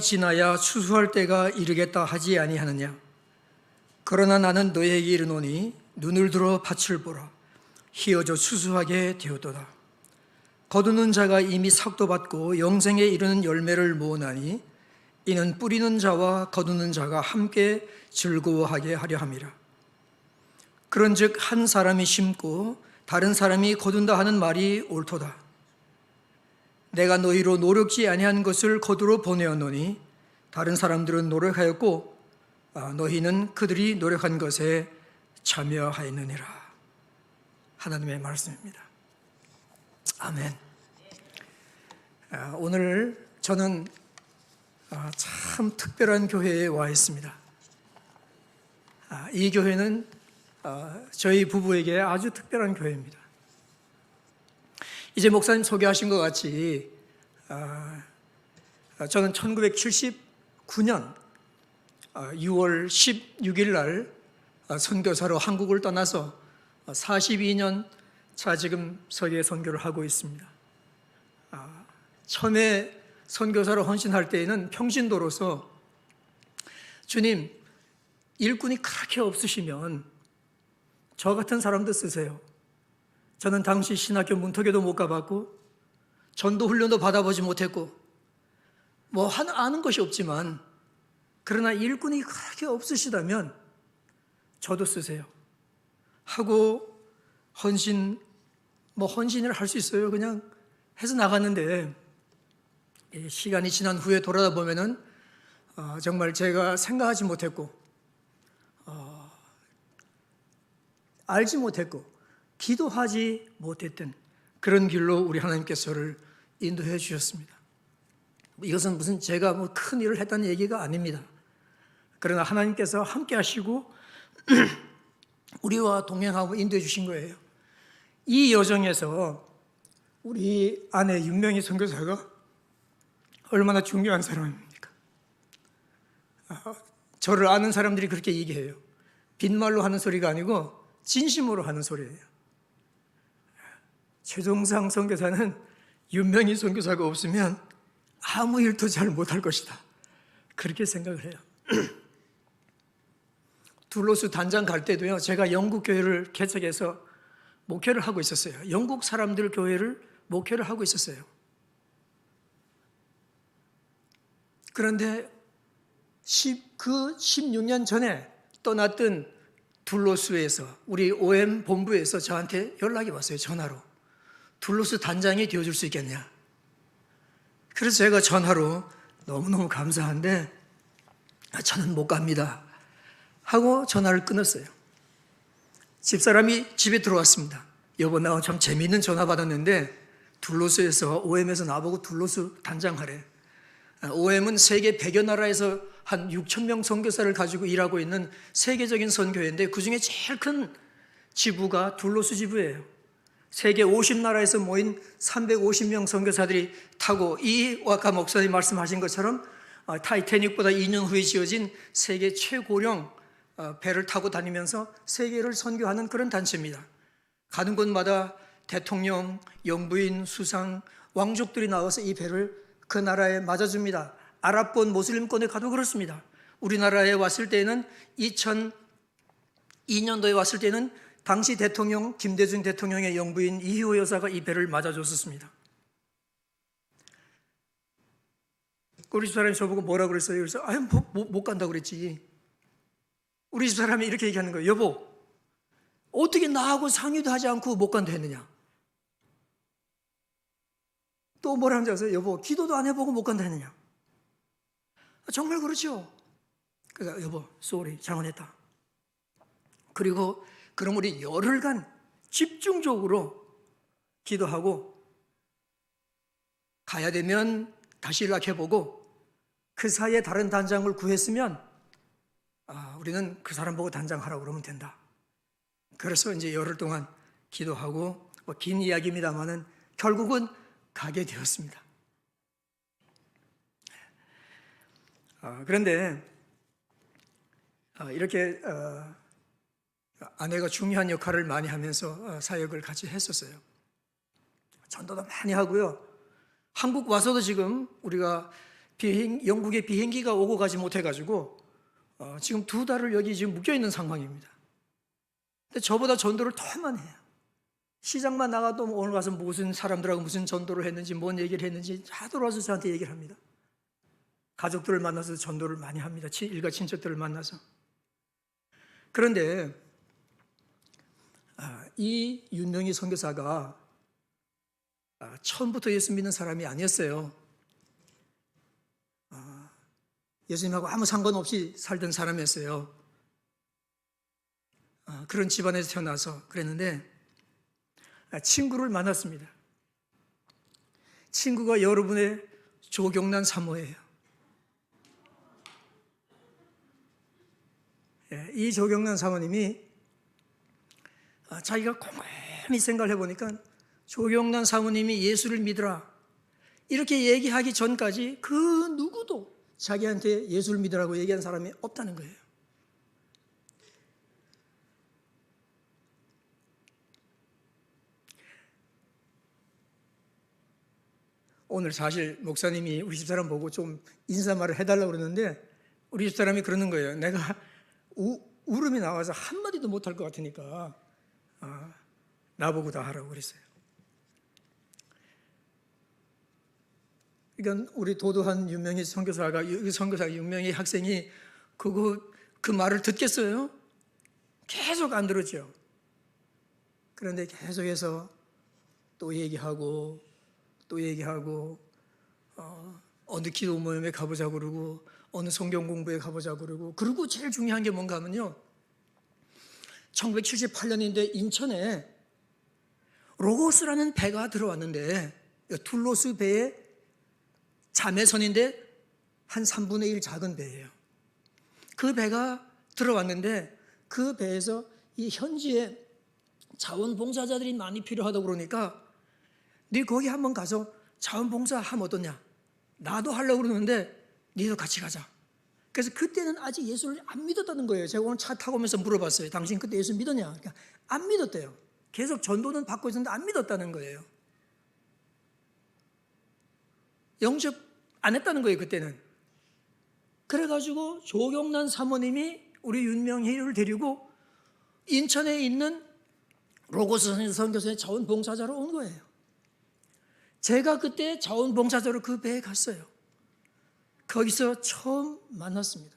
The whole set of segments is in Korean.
지나야 추수할 때가 이르겠다 하지 아니하느냐. 그러나 나는 너희에게 이르노니 눈을 들어 밭을 보라. 희어져 추수하게 되었도다. 거두는 자가 이미 삭도 받고 영생에 이르는 열매를 모으나니 이는 뿌리는 자와 거두는 자가 함께 즐거워하게 하려 함이라. 그런즉 한 사람이 심고 다른 사람이 거둔다 하는 말이 옳도다. 내가 너희로 노력지 아니한 것을 거두러 보내었노니 다른 사람들은 노력하였고 너희는 그들이 노력한 것에 참여하였느니라. 하나님의 말씀입니다. 아멘. 오늘 저는 참 특별한 교회에 와 있습니다. 이 교회는 저희 부부에게 아주 특별한 교회입니다. 이제 목사님 소개하신 것 같이 저는 1979년 6월 16일 날 선교사로 한국을 떠나서 42년 차 지금 서기에 선교를 하고 있습니다. 처음에 선교사로 헌신할 때에는 평신도로서 주님, 일꾼이 그렇게 없으시면 저 같은 사람도 쓰세요. 저는 당시 신학교 문턱에도 못 가봤고 전도 훈련도 받아보지 못했고 아는 것이 없지만 그러나 일꾼이 그렇게 없으시다면 저도 쓰세요 하고 헌신을 할 수 있어요. 그냥 해서 나갔는데 시간이 지난 후에 돌아다 보면은 정말 제가 생각하지 못했고 알지 못했고 기도하지 못했던 그런 길로 우리 하나님께서를 인도해 주셨습니다. 이것은 무슨 제가 큰 일을 했다는 얘기가 아닙니다. 그러나 하나님께서 함께 하시고 우리와 동행하고 인도해 주신 거예요. 이 여정에서 우리 아내 윤명희 선교사가 얼마나 중요한 사람입니까? 저를 아는 사람들이 그렇게 얘기해요. 빈말로 하는 소리가 아니고 진심으로 하는 소리예요. 최종상 선교사는 윤명희 선교사가 없으면 아무 일도 잘 못할 것이다. 그렇게 생각을 해요. 둘로스 단장 갈 때도요, 제가 영국 교회를 개척해서 목회를 하고 있었어요. 영국 사람들 교회를 목회를 하고 있었어요. 그런데 그 16년 전에 떠났던 둘로스에서 우리 OM 본부에서 저한테 연락이 왔어요. 전화로. 둘로스 단장이 되어줄 수 있겠냐. 그래서 제가 전화로 너무너무 감사한데 저는 못 갑니다 하고 전화를 끊었어요. 집사람이 집에 들어왔습니다. 여보, 나 참 재미있는 전화 받았는데 둘로스에서 OM에서 나보고 둘로스 단장하래. OM은 세계 100여 나라에서 한 6천 명 선교사를 가지고 일하고 있는 세계적인 선교회인데 그중에 제일 큰 지부가 둘로스 지부예요. 세계 50나라에서 모인 350명 선교사들이 타고 아까 목사님 말씀하신 것처럼 타이타닉보다 2년 후에 지어진 세계 최고령 배를 타고 다니면서 세계를 선교하는 그런 단체입니다. 가는 곳마다 대통령, 영부인, 수상, 왕족들이 나와서 이 배를 그 나라에 맞아줍니다. 아랍권, 모슬림권에 가도 그렇습니다. 우리나라에 왔을 때는 2002년도에 왔을 때는 당시 대통령 김대중 대통령의 영부인 이희호 여사가 이 배를 맞아줬었습니다. 우리 집사람이 저보고 뭐라 그랬어요? 그래서 못 간다고 그랬지. 우리 집사람이 이렇게 얘기하는 거예요. 여보, 어떻게 나하고 상의도 하지 않고 못 간다 했느냐? 또 뭐라 하는지 아세요? 여보, 기도도 안 해보고 못 간다 했느냐? 정말 그렇죠. 그래서 여보, 쏘리, 잘못했다. 그리고 그럼 우리 열흘간 집중적으로 기도하고 가야 되면 다시 연락해보고 그 사이에 다른 단장을 구했으면 우리는 그 사람 보고 단장하라고 그러면 된다. 그래서 이제 열흘 동안 기도하고 긴 이야기입니다만은 결국은 가게 되었습니다. 그런데 이렇게 아내가 중요한 역할을 많이 하면서 사역을 같이 했었어요. 전도도 많이 하고요. 한국 와서도 지금 우리가 영국에 비행기가 오고 가지 못해가지고 지금 2달을 여기 지금 묶여 있는 상황입니다. 근데 저보다 전도를 더만 해요. 시장만 나가도 오늘 가서 무슨 사람들하고 무슨 전도를 했는지, 뭔 얘기를 했는지 다 돌아와서 저한테 얘기를 합니다. 가족들을 만나서 전도를 많이 합니다. 일가 친척들을 만나서. 그런데 이 윤명희 선교사가 처음부터 예수 믿는 사람이 아니었어요. 예수님하고 아무 상관없이 살던 사람이었어요. 그런 집안에서 태어나서 그랬는데 친구를 만났습니다. 친구가 여러분의 조경란 사모예요. 이 조경란 사모님이 자기가 곰곰이 생각을 해보니까 조경란 사모님이 예수를 믿으라 이렇게 얘기하기 전까지 그 누구도 자기한테 예수를 믿으라고 얘기한 사람이 없다는 거예요. 오늘 사실 목사님이 우리 집사람 보고 좀 인사말을 해달라고 그러는데 우리 집사람이 그러는 거예요. 내가 울음이 나와서 한마디도 못할 것 같으니까 나보고 다 하라고 그랬어요. 그러니까 우리 도도한 유명희 선교사가, 유명희 학생이 그 말을 듣겠어요? 계속 안 들었죠. 그런데 계속해서 또 얘기하고 어느 기도 모임에 가보자고 그러고 어느 성경 공부에 가보자고 그러고 제일 중요한 게 뭔가 하면요, 1978년인데 인천에 로고스라는 배가 들어왔는데 툴로스 배의 자매선인데 한 3분의 1 작은 배예요. 그 배가 들어왔는데 그 배에서 이 현지에 자원봉사자들이 많이 필요하다고 그러니까 네 거기 한번 가서 자원봉사 하면 어떠냐? 나도 하려고 그러는데 니도 같이 가자. 그래서 그때는 아직 예수를 안 믿었다는 거예요. 제가 오늘 차 타고 오면서 물어봤어요. 당신 그때 예수 믿었냐? 그러니까 안 믿었대요. 계속 전도는 받고 있었는데 안 믿었다는 거예요. 영접 안 했다는 거예요, 그때는. 그래가지고 조경란 사모님이 우리 윤명희를 데리고 인천에 있는 로고스 선교사의 자원봉사자로 온 거예요. 제가 그때 자원봉사자로 그 배에 갔어요. 거기서 처음 만났습니다.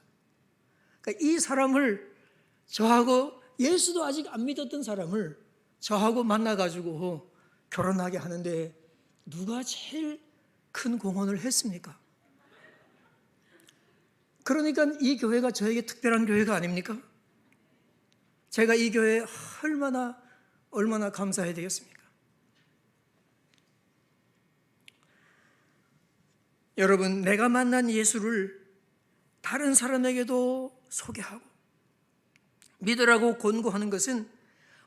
그러니까 이 사람을 저하고, 예수도 아직 안 믿었던 사람을 저하고 만나가지고 결혼하게 하는데 누가 제일 큰 공헌을 했습니까? 그러니까 이 교회가 저에게 특별한 교회가 아닙니까? 제가 이 교회에 얼마나 감사해야 되겠습니까? 여러분, 내가 만난 예수를 다른 사람에게도 소개하고 믿으라고 권고하는 것은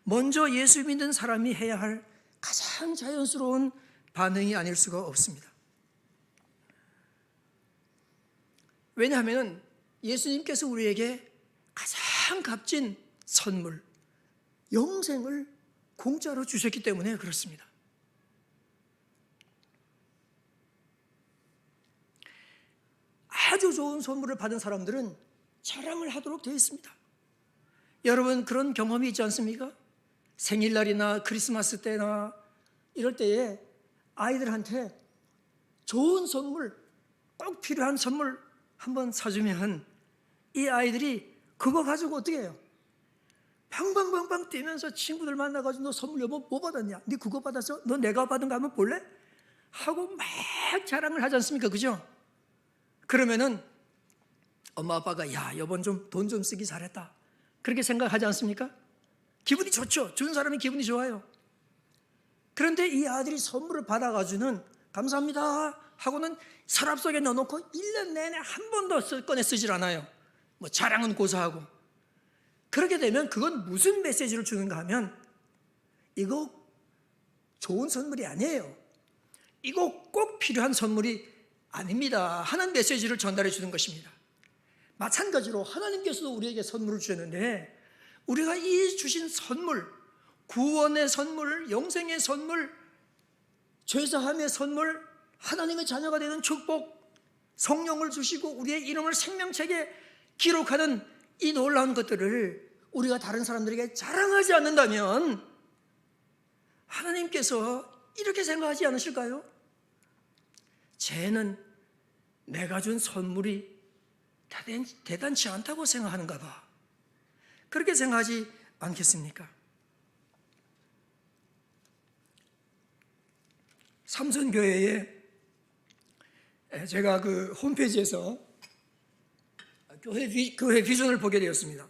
먼저 예수 믿는 사람이 해야 할 가장 자연스러운 반응이 아닐 수가 없습니다. 왜냐하면 예수님께서 우리에게 가장 값진 선물, 영생을 공짜로 주셨기 때문에 그렇습니다. 아주 좋은 선물을 받은 사람들은 자랑을 하도록 되어 있습니다. 여러분, 그런 경험이 있지 않습니까? 생일날이나 크리스마스 때나 이럴 때에 아이들한테 좋은 선물, 꼭 필요한 선물 한번 사주면 이 아이들이 그거 가지고 어떻게 해요? 방방방방 뛰면서 친구들 만나가지고 너 선물 여보 뭐 받았냐? 네 그거 받았어? 너 내가 받은 거 한번 볼래? 하고 막 자랑을 하지 않습니까? 그죠? 그러면은 엄마 아빠가 야 여보 좀 돈 좀 쓰기 잘했다 그렇게 생각하지 않습니까? 기분이 좋죠. 준 사람이 기분이 좋아요. 그런데 이 아들이 선물을 받아가지고는 감사합니다 하고는 서랍 속에 넣어놓고 1년 내내 한 번도 꺼내 쓰질 않아요. 뭐 자랑은 고사하고. 그렇게 되면 그건 무슨 메시지를 주는가 하면 이거 좋은 선물이 아니에요. 이거 꼭 필요한 선물이 아닙니다 하는 메시지를 전달해 주는 것입니다. 마찬가지로 하나님께서도 우리에게 선물을 주셨는데 우리가 이 주신 선물, 구원의 선물, 영생의 선물, 죄사함의 선물, 하나님의 자녀가 되는 축복, 성령을 주시고 우리의 이름을 생명책에 기록하는 이 놀라운 것들을 우리가 다른 사람들에게 자랑하지 않는다면 하나님께서 이렇게 생각하지 않으실까요? 쟤는 내가 준 선물이 대단치 않다고 생각하는가 봐. 그렇게 생각하지 않겠습니까? 삼선교회에 제가 그 홈페이지에서 교회 비전을 보게 되었습니다.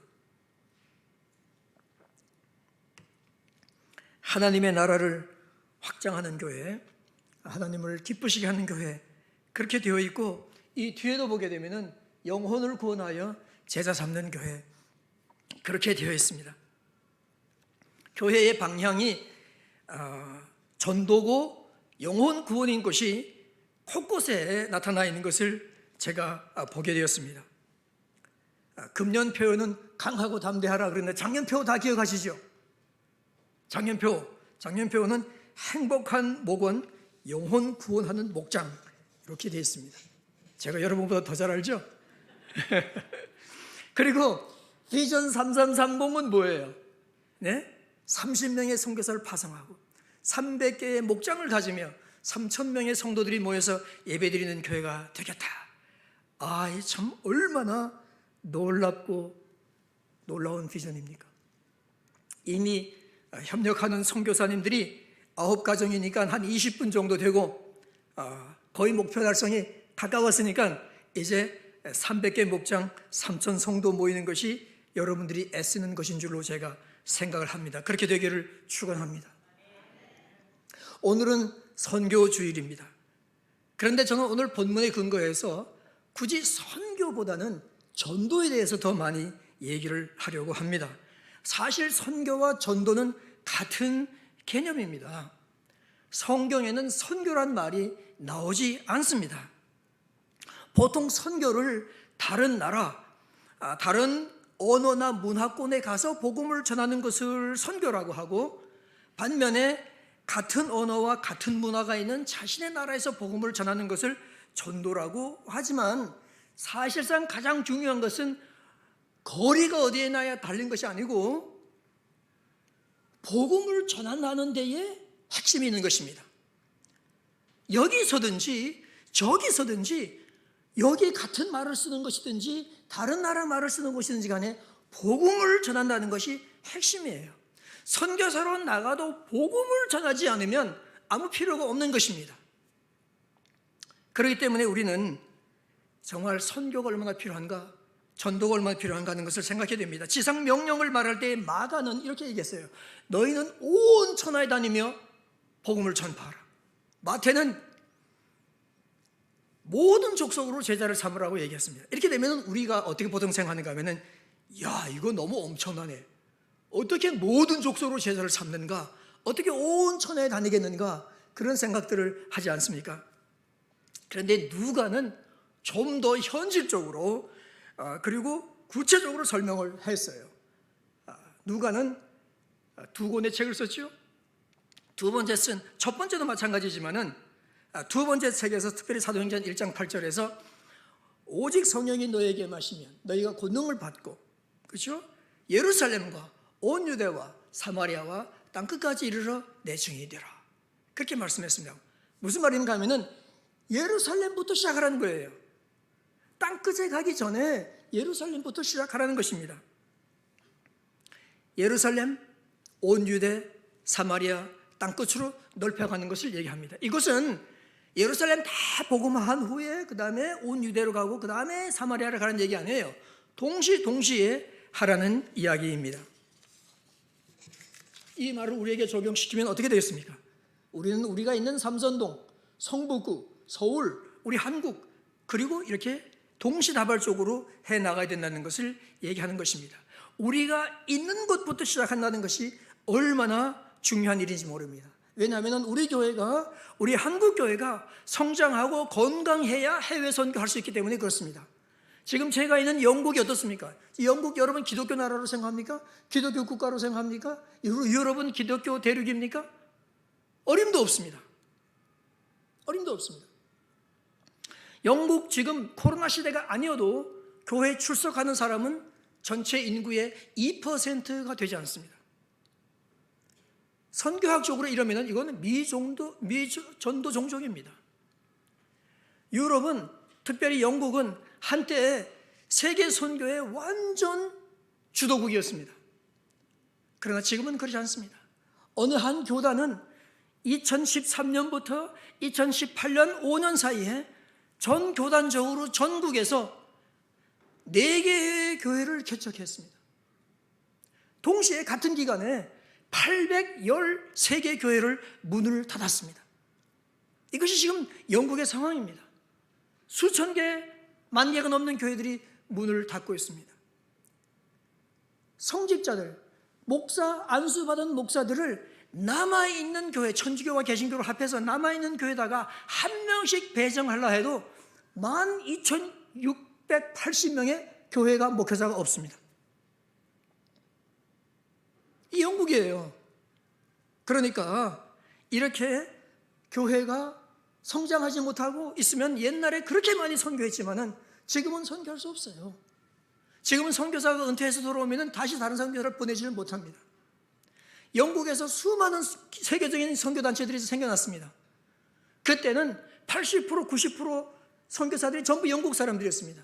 하나님의 나라를 확장하는 교회, 하나님을 기쁘시게 하는 교회, 그렇게 되어 있고, 이 뒤에도 보게 되면은 영혼을 구원하여 제자 삼는 교회, 그렇게 되어 있습니다. 교회의 방향이 전도고 영혼 구원인 것이 곳곳에 나타나 있는 것을 제가 보게 되었습니다. 금년표는 강하고 담대하라 그랬는데 작년표 다 기억하시죠? 작년표는 행복한 목원, 영혼 구원하는 목장, 이렇게 되어 있습니다. 제가 여러분보다 더 잘 알죠? 그리고 비전 3330은 뭐예요? 네? 30명의 선교사를 파송하고 300개의 목장을 다지며 3,000명의 성도들이 모여서 예배드리는 교회가 되겠다. 참 얼마나 놀랍고 놀라운 비전입니까? 이미 협력하는 선교사님들이 9가정이니까 한 20분 정도 되고, 거의 목표 달성이 가까웠으니까 이제 300개 목장 3,000 성도 모이는 것이 여러분들이 애쓰는 것인 줄로 제가 생각을 합니다. 그렇게 되기를 축원합니다. 오늘은 선교주일입니다. 그런데 저는 오늘 본문에 근거해서 굳이 선교보다는 전도에 대해서 더 많이 얘기를 하려고 합니다. 사실 선교와 전도는 같은 개념입니다. 성경에는 선교란 말이 나오지 않습니다. 보통 선교를 다른 나라, 다른 언어나 문화권에 가서 복음을 전하는 것을 선교라고 하고, 반면에 같은 언어와 같은 문화가 있는 자신의 나라에서 복음을 전하는 것을 전도라고 하지만, 사실상 가장 중요한 것은 거리가 어디에 나야 달린 것이 아니고 복음을 전하는 데에 핵심이 있는 것입니다. 여기서든지 저기서든지, 여기 같은 말을 쓰는 것이든지 다른 나라 말을 쓰는 것이든지 간에 복음을 전한다는 것이 핵심이에요. 선교사로 나가도 복음을 전하지 않으면 아무 필요가 없는 것입니다. 그렇기 때문에 우리는 정말 선교가 얼마나 필요한가, 전도가 얼마나 필요한가 하는 것을 생각해야 됩니다. 지상 명령을 말할 때 마가는 이렇게 얘기했어요. 너희는 온 천하에 다니며 복음을 전파하라. 마태는 모든 족속으로 제자를 삼으라고 얘기했습니다. 이렇게 되면 우리가 어떻게 보통 생각하는가 하면은, 야, 이거 너무 엄청나네. 어떻게 모든 족속으로 제자를 삼는가? 어떻게 온 천하에 다니겠는가? 그런 생각들을 하지 않습니까? 그런데 누가는 좀 더 현실적으로 그리고 구체적으로 설명을 했어요. 누가는 2권의 책을 썼죠. 첫 번째도 마찬가지지만은 두 번째 책에서 특별히 사도행전 1장 8절에서 오직 성령이 너에게 마시면 너희가 권능을 받고, 그렇죠? 예루살렘과 온 유대와 사마리아와 땅끝까지 이르러 내 증인이 되라, 그렇게 말씀했습니다. 무슨 말인가 하면은 예루살렘부터 시작하라는 거예요. 땅끝에 가기 전에 예루살렘부터 시작하라는 것입니다. 예루살렘, 온 유대, 사마리아, 땅끝으로 넓혀가는 것을 얘기합니다. 이것은 예루살렘 다 복음화한 후에 그 다음에 온 유대로 가고 그 다음에 사마리아를 가는 얘기 아니에요. 동시에 하라는 이야기입니다. 이 말을 우리에게 적용시키면 어떻게 되겠습니까? 우리는 우리가 있는 삼선동, 성북구, 서울, 우리 한국, 그리고 이렇게 동시다발적으로 해나가야 된다는 것을 얘기하는 것입니다. 우리가 있는 곳부터 시작한다는 것이 얼마나 중요한 일인지 모릅니다. 왜냐하면 우리 교회가, 우리 한국교회가 성장하고 건강해야 해외 선교할 수 있기 때문에 그렇습니다. 지금 제가 있는 영국이 어떻습니까? 영국 여러분 기독교 나라로 생각합니까? 기독교 국가로 생각합니까? 여러분 기독교 대륙입니까? 어림도 없습니다. 어림도 없습니다. 영국 지금 코로나 시대가 아니어도 교회에 출석하는 사람은 전체 인구의 2%가 되지 않습니다. 선교학적으로 이러면 이거는 미전도 종족입니다. 유럽은, 특별히 영국은 한때 세계 선교의 완전 주도국이었습니다. 그러나 지금은 그렇지 않습니다. 어느 한 교단은 2013년부터 2018년 5년 사이에 전 교단적으로 전국에서 4개의 교회를 개척했습니다. 동시에 같은 기간에 813개 교회를 문을 닫았습니다. 이것이 지금 영국의 상황입니다. 수천 개, 만 개가 넘는 교회들이 문을 닫고 있습니다. 성직자들, 목사, 안수받은 목사들을 남아있는 교회, 천주교와 개신교를 합해서 남아있는 교회에다가 한 명씩 배정하려 해도 12,680명의 교회가 목회자가 없습니다. 이 영국이에요. 그러니까 이렇게 교회가 성장하지 못하고 있으면 옛날에 그렇게 많이 선교했지만은 지금은 선교할 수 없어요. 지금은 선교사가 은퇴해서 돌아오면 다시 다른 선교사를 보내지를 못합니다. 영국에서 수많은 세계적인 선교단체들이 생겨났습니다. 그때는 80%, 90% 선교사들이 전부 영국 사람들이었습니다.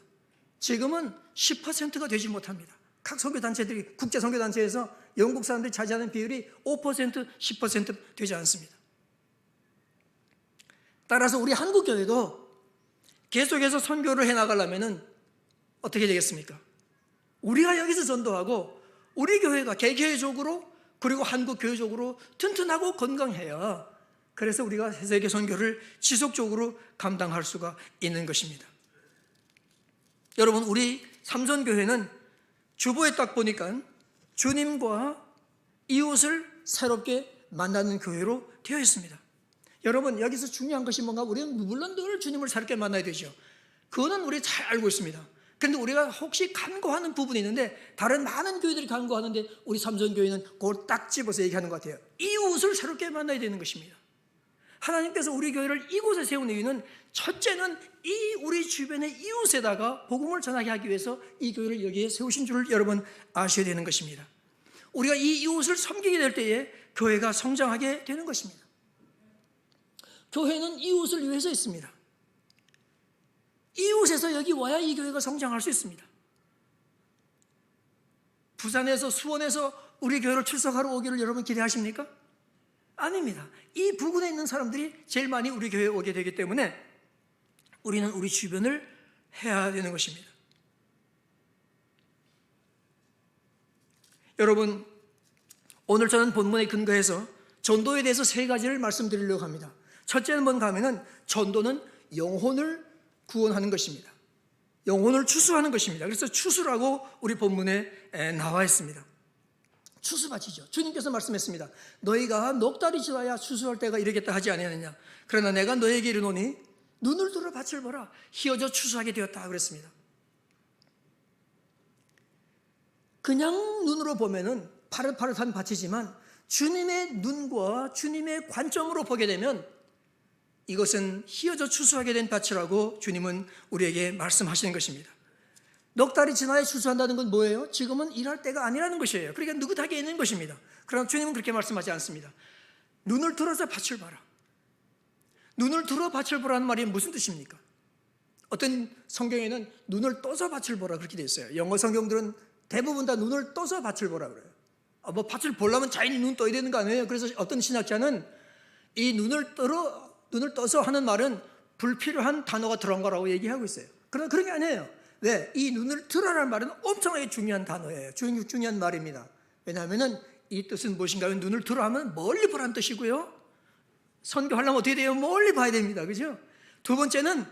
지금은 10%가 되지 못합니다. 각 선교단체들이, 국제 선교단체에서 영국 사람들이 차지하는 비율이 5%, 10% 되지 않습니다. 따라서 우리 한국교회도 계속해서 선교를 해나가려면 어떻게 되겠습니까? 우리가 여기서 전도하고 우리 교회가 개개적으로, 그리고 한국교회적으로 튼튼하고 건강해야, 그래서 우리가 세계 선교를 지속적으로 감당할 수가 있는 것입니다. 여러분, 우리 삼선교회는 주보에 딱 보니까 주님과 이웃을 새롭게 만나는 교회로 되어 있습니다. 여러분, 여기서 중요한 것이 뭔가, 우리는 물론 늘 주님을 새롭게 만나야 되죠. 그거는 우리 잘 알고 있습니다. 그런데 우리가 혹시 간과하는 부분이 있는데, 다른 많은 교회들이 간과하는데 우리 삼선교회는 그걸 딱 집어서 얘기하는 것 같아요. 이웃을 새롭게 만나야 되는 것입니다. 하나님께서 우리 교회를 이곳에 세운 이유는, 첫째는 이 우리 주변의 이웃에다가 복음을 전하게 하기 위해서 이 교회를 여기에 세우신 줄을 여러분 아셔야 되는 것입니다. 우리가 이 이웃을 섬기게 될 때에 교회가 성장하게 되는 것입니다. 교회는 이웃을 위해서 있습니다. 이웃에서 여기 와야 이 교회가 성장할 수 있습니다. 부산에서, 수원에서 우리 교회를 출석하러 오기를 여러분 기대하십니까? 아닙니다. 이 부근에 있는 사람들이 제일 많이 우리 교회에 오게 되기 때문에 우리는 우리 주변을 해야 되는 것입니다. 여러분, 오늘 저는 본문에 근거해서 전도에 대해서 3가지를 말씀드리려고 합니다. 첫째는 뭔가 하면은, 전도는 영혼을 구원하는 것입니다. 영혼을 추수하는 것입니다. 그래서 추수라고 우리 본문에 나와 있습니다. 추수밭이죠. 주님께서 말씀했습니다. 너희가 넉 달이 지나야 추수할 때가 이르겠다 하지 아니하느냐. 그러나 내가 너에게 이르노니 눈을 들어 밭을 보라. 희어져 추수하게 되었다 그랬습니다. 그냥 눈으로 보면은 파릇파릇한 밭이지만 주님의 눈과 주님의 관점으로 보게 되면 이것은 희어져 추수하게 된 밭이라고 주님은 우리에게 말씀하시는 것입니다. 넉 달이 지나야 추수한다는 건 뭐예요? 지금은 일할 때가 아니라는 것이에요. 그러니까 느긋하게 있는 것입니다. 그러나 주님은 그렇게 말씀하지 않습니다. 눈을 들어서 밭을 봐라. 눈을 들어 밭을 보라는 말이 무슨 뜻입니까? 어떤 성경에는 눈을 떠서 밭을 보라 그렇게 되어 있어요. 영어 성경들은 대부분 다 눈을 떠서 밭을 보라 그래요. 뭐 밭을 보려면 자연히 눈 떠야 되는 거 아니에요? 그래서 어떤 신학자는 이 눈을 떠서 하는 말은 불필요한 단어가 들어간 거라고 얘기하고 있어요. 그러나 그런 게 아니에요. 왜? 이 눈을 들어라는 말은 엄청나게 중요한 단어예요. 중요한 말입니다. 왜냐하면 이 뜻은 무엇인가 하면, 눈을 들어 하면 멀리 보라는 뜻이고요. 선교하려면 어떻게 돼요? 멀리 봐야 됩니다. 그죠? 두 번째는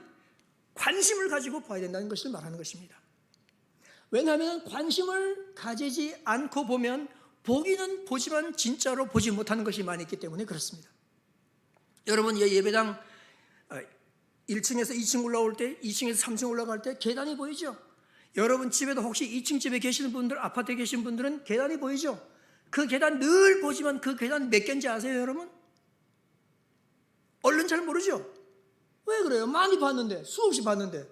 관심을 가지고 봐야 된다는 것을 말하는 것입니다. 왜냐하면 관심을 가지지 않고 보면 보기는 보지만 진짜로 보지 못하는 것이 많이 있기 때문에 그렇습니다. 여러분, 예배당 1층에서 2층 올라올 때, 2층에서 3층 올라갈 때 계단이 보이죠? 여러분 집에도 혹시 2층 집에 계시는 분들, 아파트에 계신 분들은 계단이 보이죠? 그 계단 늘 보지만 그 계단 몇 개인지 아세요, 여러분? 얼른 잘 모르죠? 왜 그래요? 많이 봤는데, 수없이 봤는데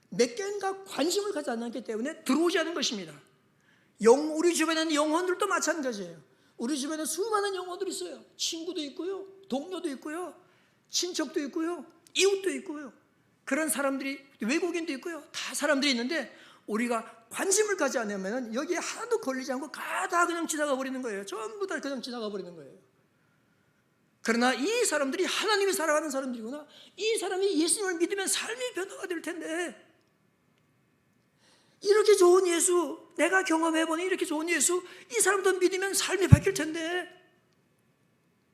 몇 개인가 관심을 갖지 않기 때문에 들어오지 않은 것입니다. 우리 주변에는 영혼들도 마찬가지예요. 우리 주변에 수많은 영혼들이 있어요. 친구도 있고요, 동료도 있고요, 친척도 있고요, 이웃도 있고요. 그런 사람들이, 외국인도 있고요, 다 사람들이 있는데 우리가 관심을 가지 않으면 여기에 하나도 걸리지 않고 다 그냥 지나가 버리는 거예요. 전부 다 그냥 지나가 버리는 거예요. 그러나 이 사람들이 하나님이 살아가는 사람들이구나, 이 사람이 예수님을 믿으면 삶이 변화가 될 텐데, 이렇게 좋은 예수, 내가 경험해보는 이렇게 좋은 예수, 이 사람도 믿으면 삶이 바뀔 텐데,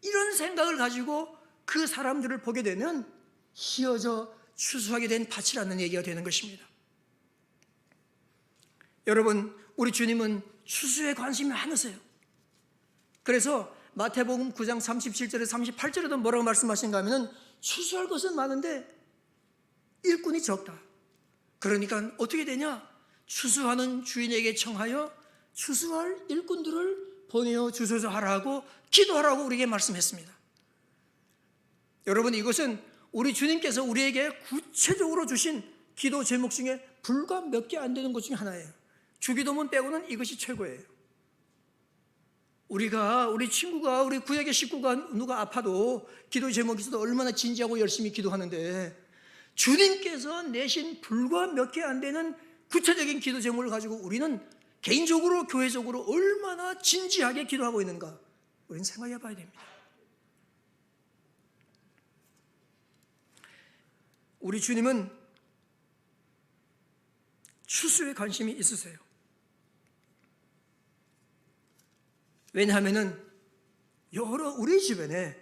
이런 생각을 가지고 그 사람들을 보게 되면 휘어져 추수하게 된 밭이라는 얘기가 되는 것입니다. 여러분, 우리 주님은 추수에 관심이 많으세요. 그래서 마태복음 9장 37절에 38절에도 뭐라고 말씀하신가 하면, 추수할 것은 많은데 일꾼이 적다. 그러니까 어떻게 되냐? 추수하는 주인에게 청하여 추수할 일꾼들을 보내어 주소서 하라고, 기도하라고 우리에게 말씀했습니다. 여러분, 이것은 우리 주님께서 우리에게 구체적으로 주신 기도 제목 중에 불과 몇 개 안 되는 것 중에 하나예요. 주기도문 빼고는 이것이 최고예요. 우리 친구가, 우리 구역의 식구가 누가 아파도 기도 제목이 있어도 얼마나 진지하고 열심히 기도하는데, 주님께서 내신 불과 몇 개 안 되는 구체적인 기도 제목을 가지고 우리는 개인적으로, 교회적으로 얼마나 진지하게 기도하고 있는가, 우리는 생각해 봐야 됩니다. 우리 주님은 추수에 관심이 있으세요. 왜냐하면 우리 주변에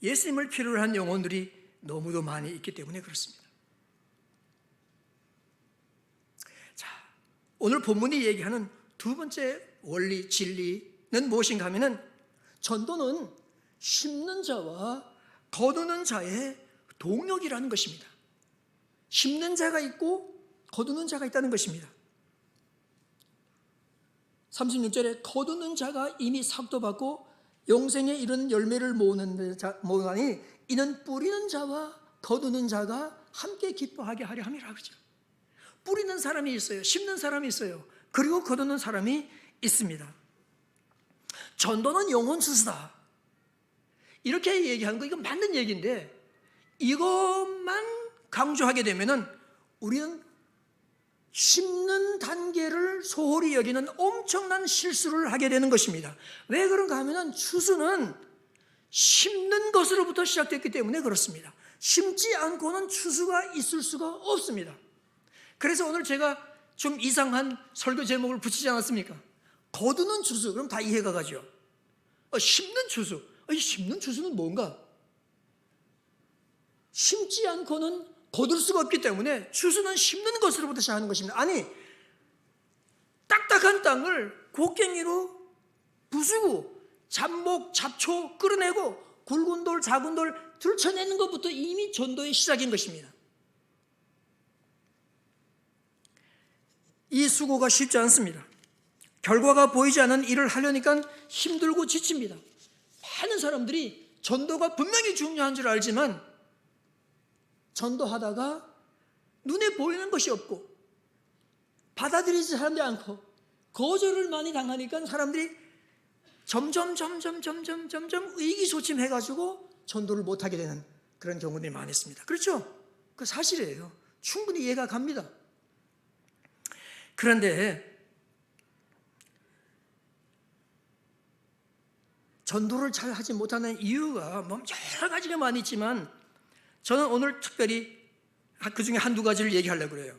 예수님을 필요로 한 영혼들이 너무도 많이 있기 때문에 그렇습니다. 자, 오늘 본문이 얘기하는 두 번째 원리, 진리는 무엇인가 하면은, 전도는 심는 자와 거두는 자의 동력이라는 것입니다. 심는 자가 있고 거두는 자가 있다는 것입니다. 36절에 거두는 자가 이미 삭도 받고 영생에 이른 열매를 모으나니 이는 뿌리는 자와 거두는 자가 함께 기뻐하게 하려 함이라 그러죠. 뿌리는 사람이 있어요. 심는 사람이 있어요. 그리고 거두는 사람이 있습니다. 전도는 영혼 추수다, 이렇게 얘기하는 거, 이건 맞는 얘기인데, 이것만 강조하게 되면은 우리는 심는 단계를 소홀히 여기는 엄청난 실수를 하게 되는 것입니다. 왜 그런가 하면은 추수는 심는 것으로부터 시작됐기 때문에 그렇습니다. 심지 않고는 추수가 있을 수가 없습니다. 그래서 오늘 제가 좀 이상한 설교 제목을 붙이지 않았습니까? 거두는 추수, 그럼 다 이해가 가죠. 심는 추수, 이 심는 추수는 뭔가? 심지 않고는 거둘 수가 없기 때문에 추수는 심는 것으로부터 시작하는 것입니다. 아니, 딱딱한 땅을 곡괭이로 부수고 잡목, 잡초 끌어내고 굵은 돌, 작은 돌 들쳐내는 것부터 이미 전도의 시작인 것입니다. 이 수고가 쉽지 않습니다. 결과가 보이지 않는 일을 하려니까 힘들고 지칩니다. 많은 사람들이 전도가 분명히 중요한 줄 알지만 전도하다가 눈에 보이는 것이 없고 받아들이지 사람들이 않고 거절을 많이 당하니까 사람들이 점점 의기소침해가지고 전도를 못하게 되는 그런 경우들이 많이 있습니다. 그렇죠? 그 사실이에요. 충분히 이해가 갑니다. 그런데 전도를 잘 하지 못하는 이유가 여러 가지가 많이 있지만, 저는 오늘 특별히 그 중에 한두 가지를 얘기하려고 그래요.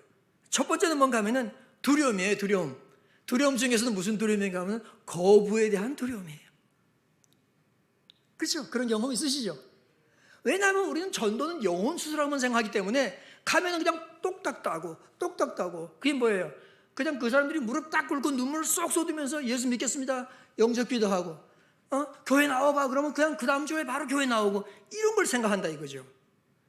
첫 번째는 뭔가 하면은 두려움이에요. 두려움 중에서도 무슨 두려움인가 하면 거부에 대한 두려움이에요. 그렇죠? 그런 경험 있으시죠? 왜냐하면 우리는 전도는 영혼 수술하면 생각하기 때문에 가면은 그냥 똑딱 따고 그게 뭐예요? 그냥 그 사람들이 무릎 딱 꿇고 눈물을 쏙 쏟으면서 예수 믿겠습니다, 영접 기도하고 교회 나와봐 그러면 그냥 그 다음 주에 바로 교회 나오고, 이런 걸 생각한다 이거죠.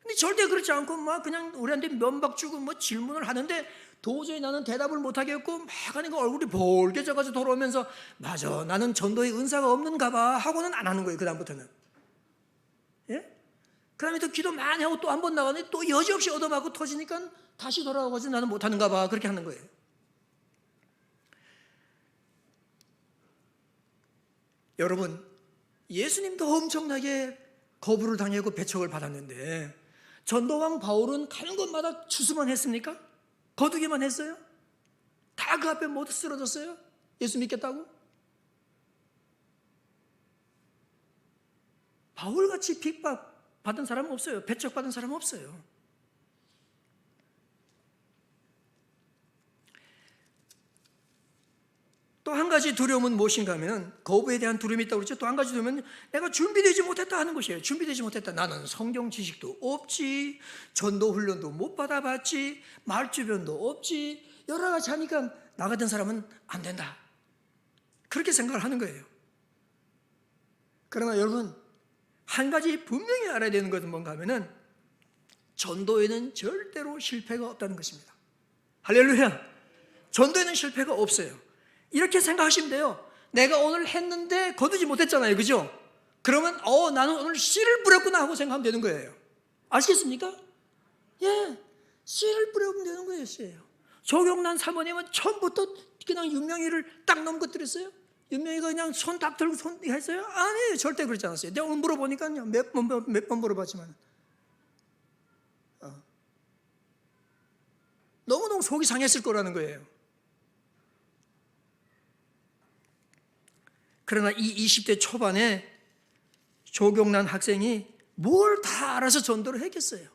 근데 절대 그렇지 않고 그냥 우리한테 면박 주고 질문을 하는데 도저히 나는 대답을 못 하겠고 하니까 얼굴이 벌개져가지고 돌아오면서 맞아, 나는 전도의 은사가 없는가 봐 하고는 안 하는 거예요. 그 다음부터는. 예? 그 다음에 또 기도 많이 하고 또 한 번 나가는데 또 여지없이 얻어맞고 터지니까 다시 돌아오고서 나는 못하는가 봐. 그렇게 하는 거예요. 여러분, 예수님도 엄청나게 거부를 당하고 배척을 받았는데 전도왕 바울은 가는 곳마다 추수만 했습니까? 거두기만 했어요? 다 그 앞에 모두 쓰러졌어요? 예수 믿겠다고? 바울같이 핍박받은 사람은 없어요. 배척받은 사람은 없어요. 또 한 가지 두려움은 무엇인가 하면, 거부에 대한 두려움이 있다고 그랬죠. 또 한 가지 두려움은 내가 준비되지 못했다 하는 것이에요. 준비되지 못했다. 나는 성경 지식도 없지, 전도 훈련도 못 받아봤지, 말주변도 없지, 여러 가지 하니까 나 같은 사람은 안 된다. 그렇게 생각을 하는 거예요. 그러나 여러분, 한 가지 분명히 알아야 되는 것은 뭔가 하면은 전도에는 절대로 실패가 없다는 것입니다. 할렐루야. 전도에는 실패가 없어요. 이렇게 생각하시면 돼요. 내가 오늘 했는데 거두지 못했잖아요. 그죠? 그러면 나는 오늘 씨를 뿌렸구나 하고 생각하면 되는 거예요. 아시겠습니까? 예, 씨를 뿌려보면 되는 거예요. 씨예요. 조경란 사모님은 처음부터 그냥 윤명이를 딱 넘겨뜨렸어요? 윤명이가 그냥 손 딱 들고 손 했어요? 아니에요. 절대 그렇지 않았어요. 내가 오늘 물어보니까요. 몇 번 물어봤지만 너무너무 속이 상했을 거라는 거예요. 그러나 이 20대 초반에 조경란 학생이 뭘 다 알아서 전도를 했겠어요.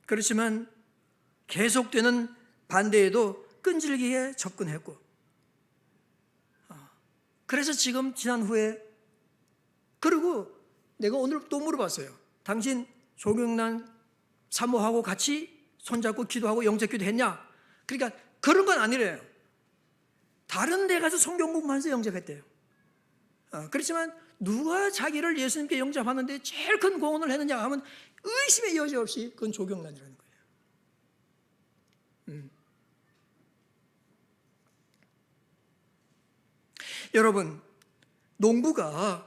그렇지만 계속되는 반대에도 끈질기게 접근했고, 그래서 지금 지난 후에, 그리고 내가 오늘 또 물어봤어요. 당신 조경란 사모하고 같이 손잡고 기도하고 영접기도 했냐? 그러니까 그런 건 아니래요. 다른 데 가서 성경 공부하면서 영접했대요. 그렇지만 누가 자기를 예수님께 영접하는데 제일 큰 공헌을 했느냐 하면 의심의 여지 없이 그건 조경란이라는 거예요. 여러분, 농부가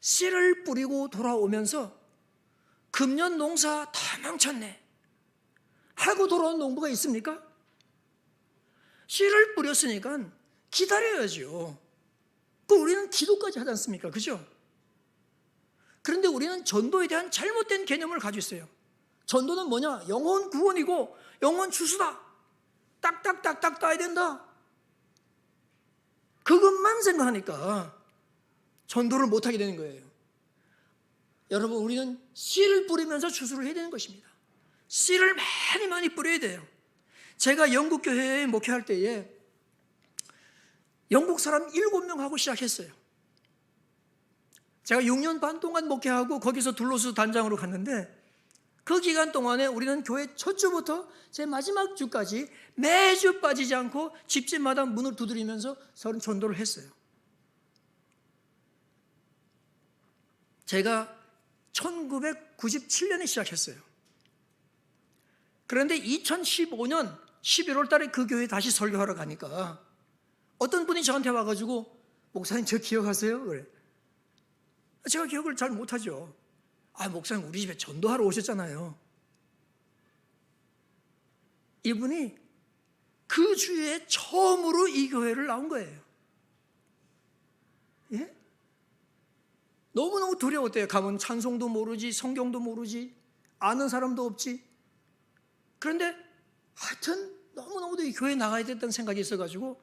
씨를 뿌리고 돌아오면서 금년 농사 다 망쳤네 하고 돌아온 농부가 있습니까? 씨를 뿌렸으니까 기다려야죠. 우리는 기도까지 하지 않습니까? 그죠? 그런데 우리는 전도에 대한 잘못된 개념을 가지고 있어요. 전도는 뭐냐? 영혼 구원이고 영혼 추수다. 딱딱딱딱 따야 된다. 그것만 생각하니까 전도를 못하게 되는 거예요. 여러분, 우리는 씨를 뿌리면서 추수를 해야 되는 것입니다. 씨를 많이 뿌려야 돼요. 제가 영국 교회에 목회할 때에 영국 사람 7명하고 시작했어요. 제가 6년 반 동안 목회하고 거기서 둘로스 단장으로 갔는데, 그 기간 동안에 우리는 교회 첫 주부터 제 마지막 주까지 매주 빠지지 않고 집집마다 문을 두드리면서 서로 전도를 했어요. 제가 1997년에 시작했어요. 그런데 2015년 11월 달에 그 교회에 다시 설교하러 가니까 어떤 분이 저한테 와가지고, 목사님 저 기억하세요? 그래. 제가 기억을 잘 못하죠. 목사님 우리 집에 전도하러 오셨잖아요. 이분이 그 주에 처음으로 이 교회를 나온 거예요. 예? 너무너무 두려웠대요. 가면 찬송도 모르지, 성경도 모르지, 아는 사람도 없지. 그런데 하여튼 너무너무도 이 교회에 나가야 됐다는 생각이 있어가지고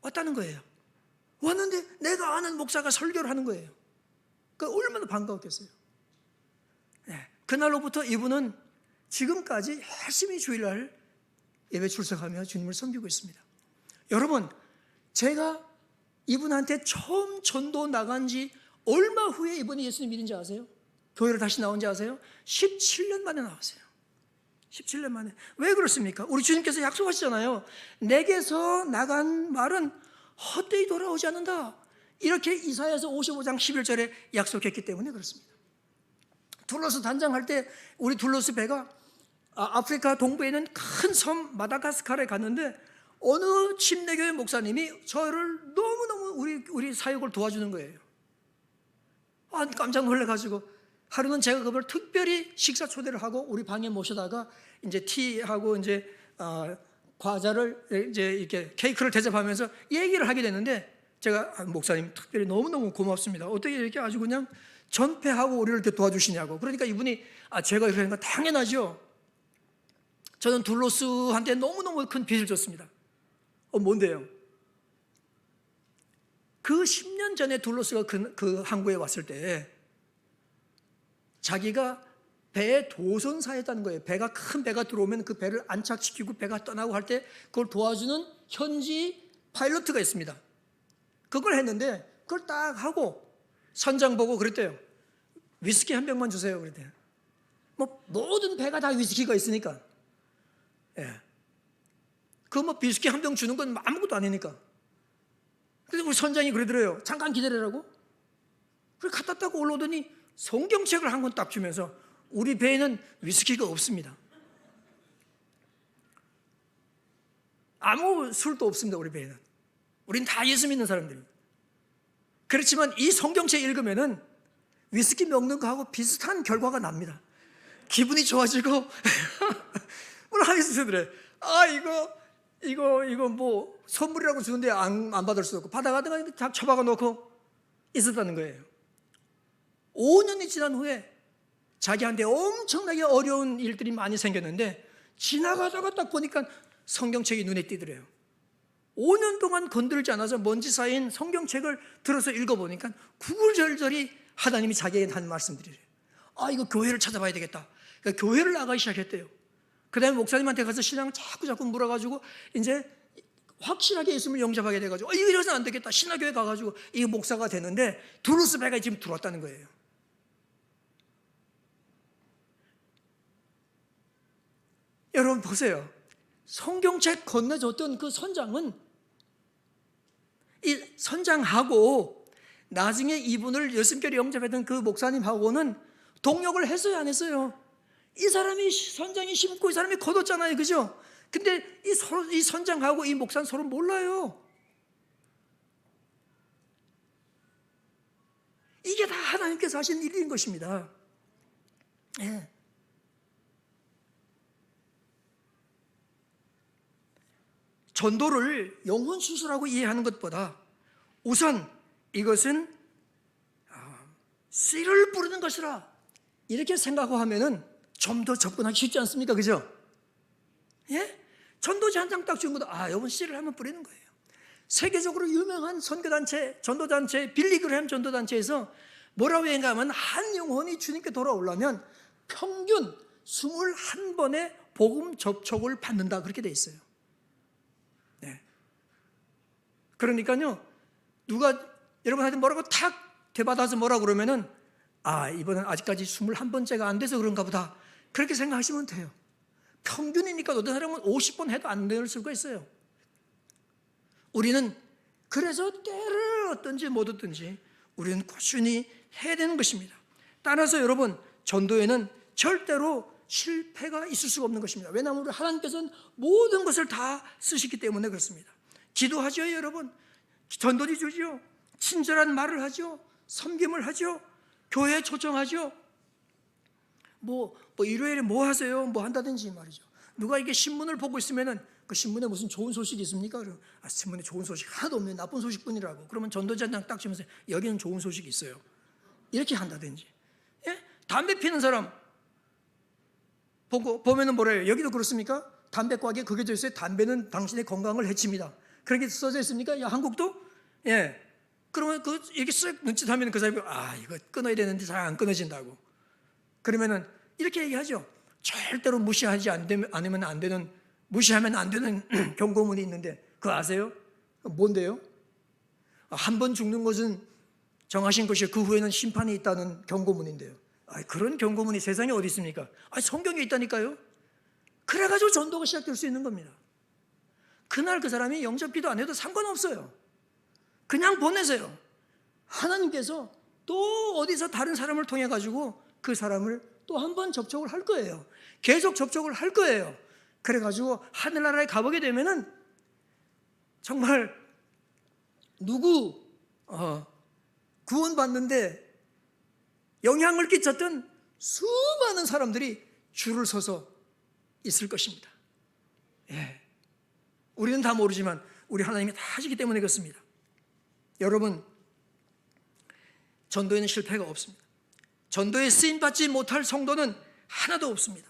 왔다는 거예요. 왔는데 내가 아는 목사가 설교를 하는 거예요. 그러니까 얼마나 반가웠겠어요. 네. 그날로부터 이분은 지금까지 열심히 주일날 예배 출석하며 주님을 섬기고 있습니다. 여러분, 제가 이분한테 처음 전도 나간 지 얼마 후에 이분이 예수님 믿은지 아세요? 교회를 다시 나온지 아세요? 17년 만에 나왔어요. 17년 만에. 왜 그렇습니까? 우리 주님께서 약속하시잖아요. 내게서 나간 말은 헛되이 돌아오지 않는다. 이렇게 이사야서 55장 11절에 약속했기 때문에 그렇습니다. 둘로스 단장할 때 우리 둘로스 배가 아프리카 동부에 있는 큰 섬 마다가스카르에 갔는데 어느 침례교회 목사님이 저를 너무너무 우리 사역을 도와주는 거예요. 깜짝 놀라가지고 하루는 제가 그걸 특별히 식사 초대를 하고 우리 방에 모셔다가 이제 티하고 이제 과자를 이제 이렇게 케이크를 대접하면서 얘기를 하게 됐는데, 제가 목사님 특별히 너무너무 고맙습니다. 어떻게 이렇게 아주 그냥 전폐하고 우리를 이렇게 도와주시냐고. 그러니까 이분이 제가 이렇게 하는 거 당연하죠. 저는 둘로스한테 너무너무 큰 빚을 졌습니다. 뭔데요? 그 10년 전에 둘로스가 그 항구에 왔을 때 자기가 배에 도선사했다는 거예요. 큰 배가 들어오면 그 배를 안착시키고 배가 떠나고 할 때 그걸 도와주는 현지 파일럿가 있습니다. 그걸 했는데 그걸 딱 하고 선장 보고 그랬대요. 위스키 한 병만 주세요. 그랬대요. 모든 배가 다 위스키가 있으니까. 예. 위스키 한 병 주는 건 아무것도 아니니까. 그래서 우리 선장이 그러더래요. 잠깐 기다리라고. 그래 갖다 따고 올라오더니 성경책을 한 권 딱 주면서 우리 배에는 위스키가 없습니다. 아무 술도 없습니다. 우리 배에는. 우린 다 예수 믿는 사람들입니다. 그렇지만 이 성경책 읽으면은 위스키 먹는 거하고 비슷한 결과가 납니다. 기분이 좋아지고 뭘 하겠어요. 이거 뭐 선물이라고 주는데 안 받을 수 없고 받아가다가 다 처박아 놓고 있었다는 거예요. 5년이 지난 후에 자기한테 엄청나게 어려운 일들이 많이 생겼는데 지나가다가 딱 보니까 성경책이 눈에 띄더래요. 5년 동안 건들지 않아서 먼지 쌓인 성경책을 들어서 읽어보니까 구구절절히 하나님이 자기에게 한 말씀들이래요. 이거 교회를 찾아봐야 되겠다. 그러니까 교회를 나가기 시작했대요. 그 다음에 목사님한테 가서 신앙을 자꾸 물어가지고 이제 확실하게 예수님을 영접하게 돼가지고 이래서는 안 되겠다. 신화교회 가가지고 이 목사가 되는데 두루스 배가 지금 들어왔다는 거예요. 여러분 보세요. 성경책 건네줬던 그 선장은 이 선장하고 나중에 이분을 예수님께로 영접했던 그 목사님하고는 동역을 했어요, 안 했어요? 이 사람이 선장이 심고 이 사람이 거뒀잖아요, 그죠? 근데 이 선장하고 이 목사는 서로 몰라요. 이게 다 하나님께서 하신 일인 것입니다. 예. 전도를 영혼 수술하고 이해하는 것보다 우선 이것은 씨를 뿌리는 것이라 이렇게 생각하면은 좀 더 접근하기 쉽지 않습니까? 그죠? 예? 전도지 한 장 딱 준 것도 이번 씨를 한번 뿌리는 거예요. 세계적으로 유명한 선교단체, 전도단체, 빌리그램 전도단체에서 뭐라고 얘기하면 한 영혼이 주님께 돌아오려면 평균 21번의 복음 접촉을 받는다, 그렇게 돼 있어요. 네. 그러니까요, 누가 여러분한테 뭐라고 탁 되받아서 뭐라고 그러면은 이번엔 아직까지 21번째가 안 돼서 그런가 보다, 그렇게 생각하시면 돼요. 평균이니까 어떤 사람은 50번 해도 안 될 수가 있어요. 우리는 그래서 때를 얻든지 못 얻든지 우리는 꾸준히 해야 되는 것입니다. 따라서 여러분, 전도에는 절대로 실패가 있을 수가 없는 것입니다. 왜냐하면 우리 하나님께서는 모든 것을 다 쓰시기 때문에 그렇습니다. 기도하죠, 여러분. 전도지 주죠. 친절한 말을 하죠. 섬김을 하죠. 교회에 초청하죠. 일요일에 뭐 하세요? 뭐 한다든지 말이죠. 누가 이게 신문을 보고 있으면은 그 신문에 무슨 좋은 소식이 있습니까? 그러면 신문에 좋은 소식 하나도 없네, 나쁜 소식뿐이라고. 그러면 전도지 한 장 딱 주면서 여기는 좋은 소식이 있어요, 이렇게 한다든지. 예? 담배 피는 사람 보면은 뭐래요? 여기도 그렇습니까? 담배과학에 그게 져 있어요. 담배는 당신의 건강을 해칩니다. 그렇게 써져 있습니까? 한국도? 예. 그러면 이렇게 쓱 눈짓하면 그 사람이 이거 끊어야 되는데 잘 안 끊어진다고. 그러면은 이렇게 얘기하죠. 절대로 무시하지 않으면 안 되는, 무시하면 안 되는 경고문이 있는데 그거 아세요? 뭔데요? 한 번 죽는 것은 정하신 것이요 그 후에는 심판이 있다는 경고문인데요. 그런 경고문이 세상에 어디 있습니까? 성경에 있다니까요. 그래가지고 전도가 시작될 수 있는 겁니다. 그날 그 사람이 영접기도 안 해도 상관없어요. 그냥 보내세요. 하나님께서 또 어디서 다른 사람을 통해 가지고 그 사람을 또 한 번 접촉을 할 거예요. 계속 접촉을 할 거예요. 그래가지고 하늘나라에 가보게 되면은 정말 누구 구원받는데 영향을 끼쳤던 수많은 사람들이 줄을 서서 있을 것입니다. 예. 우리는 다 모르지만 우리 하나님이 다 하시기 때문에 그렇습니다. 여러분, 전도에는 실패가 없습니다. 전도에 쓰임받지 못할 성도는 하나도 없습니다.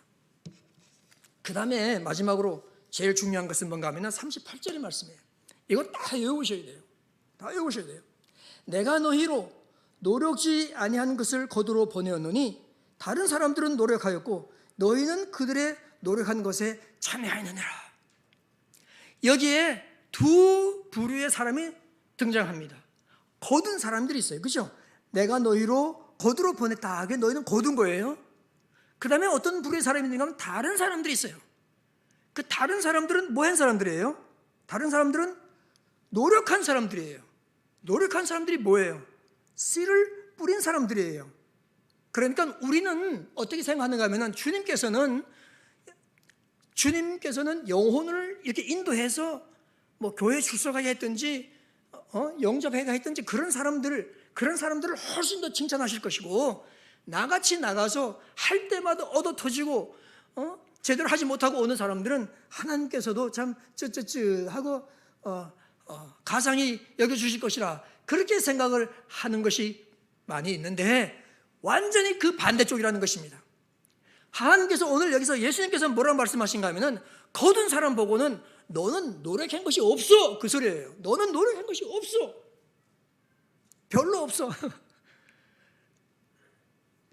그 다음에 마지막으로 제일 중요한 것은 뭔가 하면 38절의 말씀이에요. 이거 다 외우셔야 돼요. 다 외우셔야 돼요. 내가 너희로 노력지 아니한 것을 거두러 보내었노니 다른 사람들은 노력하였고 너희는 그들의 노력한 것에 참여하였느니라. 여기에 두 부류의 사람이 등장합니다. 거둔 사람들이 있어요. 그렇죠? 내가 너희로 거두러 보냈다. 그게 너희는 거둔 거예요. 그 다음에 어떤 부류의 사람이 있는가 하면 다른 사람들이 있어요. 그 다른 사람들은 뭐 한 사람들이에요? 다른 사람들은 노력한 사람들이에요. 노력한 사람들이 뭐예요? 씨를 뿌린 사람들이에요. 그러니까 우리는 어떻게 생각하는가 하면 주님께서는 영혼을 이렇게 인도해서 뭐 교회 출석하게 했든지 영접하게 했든지 그런 사람들을 훨씬 더 칭찬하실 것이고, 나같이 나가서 할 때마다 얻어 터지고 제대로 하지 못하고 오는 사람들은 하나님께서도 참 하고 가상히 여겨주실 것이라 그렇게 생각을 하는 것이 많이 있는데, 완전히 그 반대쪽이라는 것입니다. 하나님께서 오늘 여기서 예수님께서 뭐라고 말씀하신가 하면은 거둔 사람 보고는 너는 노력한 것이 없어, 그 소리예요. 너는 노력한 것이 없어, 별로 없어.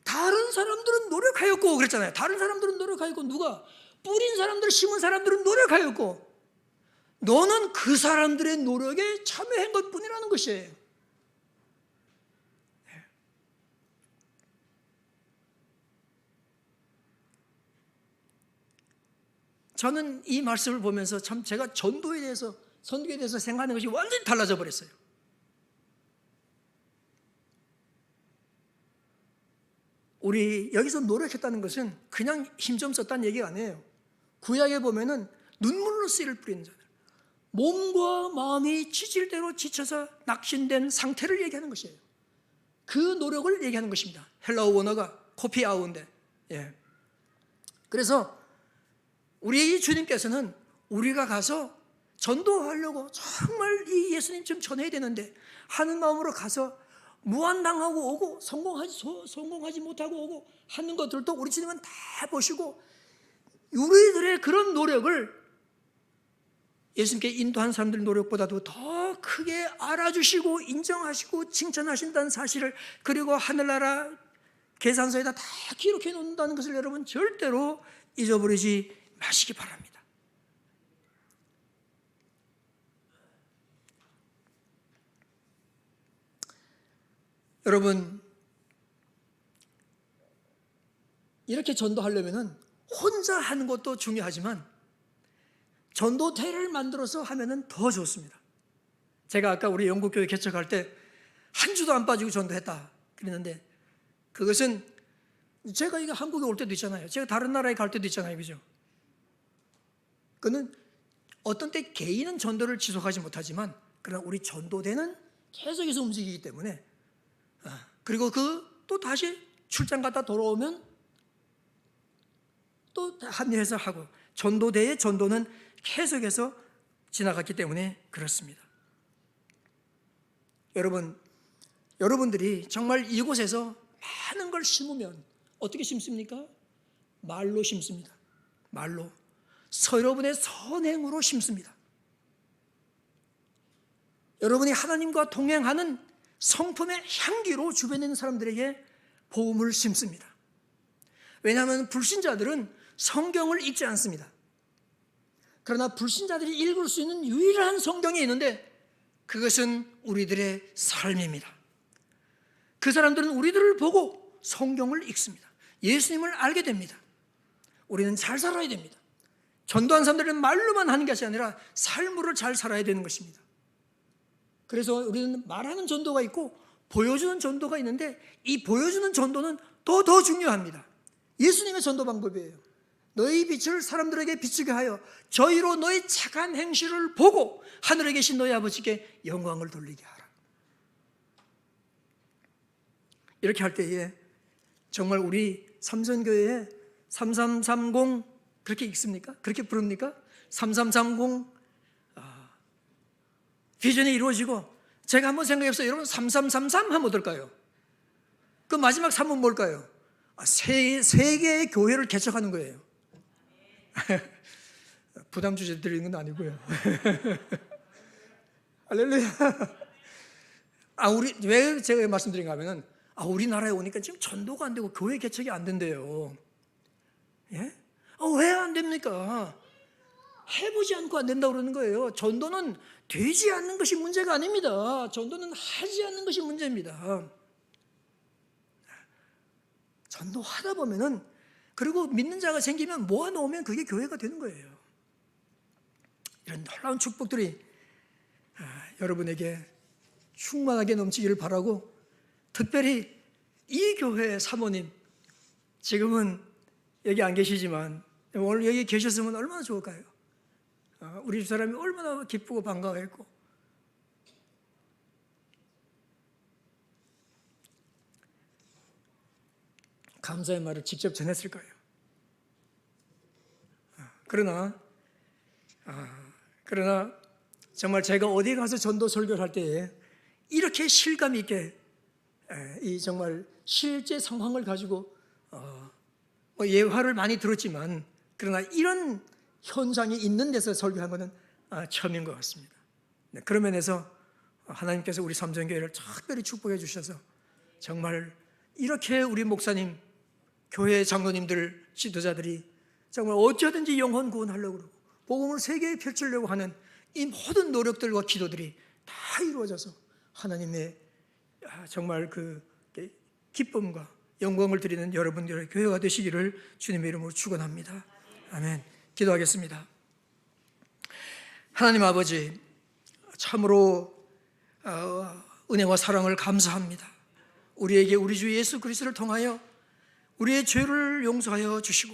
다른 사람들은 노력하였고 그랬잖아요. 다른 사람들은 노력하였고, 누가? 뿌린 사람들, 심은 사람들은 노력하였고 너는 그 사람들의 노력에 참여한 것뿐이라는 것이에요. 저는 이 말씀을 보면서 참 제가 전도에 대해서, 선교에 대해서 생각하는 것이 완전히 달라져 버렸어요. 우리 여기서 노력했다는 것은 그냥 힘 좀 썼다는 얘기가 아니에요. 구약에 보면은 눈물로 씨를 뿌리는 자들, 몸과 마음이 지질대로 지쳐서 낙심된 상태를 얘기하는 것이에요. 그 노력을 얘기하는 것입니다. 헬라어 원어가 코피아우인데, 그래서 우리 주님께서는 우리가 가서 전도하려고 정말 이 예수님 좀 전해야 되는데 하는 마음으로 가서 무한당하고 오고 성공하지 못하고 오고 하는 것들도 우리 주님은 다 보시고, 우리들의 그런 노력을 예수님께 인도한 사람들 노력보다도 더 크게 알아주시고 인정하시고 칭찬하신다는 사실을, 그리고 하늘나라 계산서에다 다 기록해 놓는다는 것을 여러분 절대로 잊어버리지 마시기 바랍니다. 여러분, 이렇게 전도하려면 혼자 하는 것도 중요하지만 전도대를 만들어서 하면 더 좋습니다. 제가 아까 우리 영국교회 개척할 때 한 주도 안 빠지고 전도했다 그랬는데, 그것은 제가 이게 한국에 올 때도 있잖아요. 제가 다른 나라에 갈 때도 있잖아요. 그죠? 그는 어떤 때 개인은 전도를 지속하지 못하지만 그러나 우리 전도대는 계속해서 움직이기 때문에, 그리고 또 다시 출장 갔다 돌아오면 또 합류해서 하고, 전도대의 전도는 계속해서 지나갔기 때문에 그렇습니다. 여러분들이 정말 이곳에서 많은 걸 심으면 어떻게 심습니까? 말로 심습니다. 말로, 여러분의 선행으로 심습니다. 여러분이 하나님과 동행하는 성품의 향기로 주변에 있는 사람들에게 복음을 심습니다. 왜냐하면 불신자들은 성경을 읽지 않습니다. 그러나 불신자들이 읽을 수 있는 유일한 성경이 있는데 그것은 우리들의 삶입니다. 그 사람들은 우리들을 보고 성경을 읽습니다. 예수님을 알게 됩니다. 우리는 잘 살아야 됩니다. 전도한 사람들은 말로만 하는 것이 아니라 삶으로 잘 살아야 되는 것입니다. 그래서 우리는 말하는 전도가 있고 보여주는 전도가 있는데, 이 보여주는 전도는 더 중요합니다. 예수님의 전도 방법이에요. 너희 빛을 사람들에게 비추게 하여 저희로 너희 착한 행실을 보고 하늘에 계신 너희 아버지께 영광을 돌리게 하라. 이렇게 할 때에 정말 우리 삼선교회에 3330 그렇게 읽습니까? 그렇게 부릅니까? 3330 비전이 이루어지고, 제가 한번 생각해봤어요. 여러분 3333 하면 어떨까요? 그 마지막 3은 뭘까요? 세 개의 교회를 개척하는 거예요. 부담 주제 드리는 건 아니고요. 할렐루야. 우리 왜 제가 말씀드린가 하면은 우리나라에 오니까 지금 전도가 안 되고 교회 개척이 안 된대요. 예? 왜 안 됩니까? 해보지 않고 안 된다고 그러는 거예요. 전도는 되지 않는 것이 문제가 아닙니다. 전도는 하지 않는 것이 문제입니다. 전도하다 보면은, 그리고 믿는 자가 생기면 모아놓으면 그게 교회가 되는 거예요. 이런 놀라운 축복들이 여러분에게 충만하게 넘치기를 바라고, 특별히 이 교회의 사모님, 지금은 여기 안 계시지만 오늘 여기 계셨으면 얼마나 좋을까요? 우리 집사람이 얼마나 기쁘고 반가워했고, 감사의 말을 직접 전했을 거예요. 그러나 정말 제가 어디 가서 전도 설교를 할 때에 이렇게 실감 있게 이 정말 실제 상황을 가지고 예화를 많이 들었지만, 그러나 이런 현상이 있는 데서 설교한 것은 처음인 것 같습니다. 그런 면에서 하나님께서 우리 삼성교회를 특별히 축복해 주셔서 정말 이렇게 우리 목사님, 교회 장로님들, 지도자들이 정말 어쩌든지 영혼 구원하려고 그러고 복음을 세계에 펼치려고 하는 이 모든 노력들과 기도들이 다 이루어져서 하나님의 정말 그 기쁨과 영광을 드리는 여러분들의 교회가 되시기를 주님의 이름으로 축원합니다. 아멘. 기도하겠습니다. 하나님 아버지, 참으로 은혜와 사랑을 감사합니다. 우리에게 우리 주 예수 그리스도를 통하여 우리의 죄를 용서하여 주시고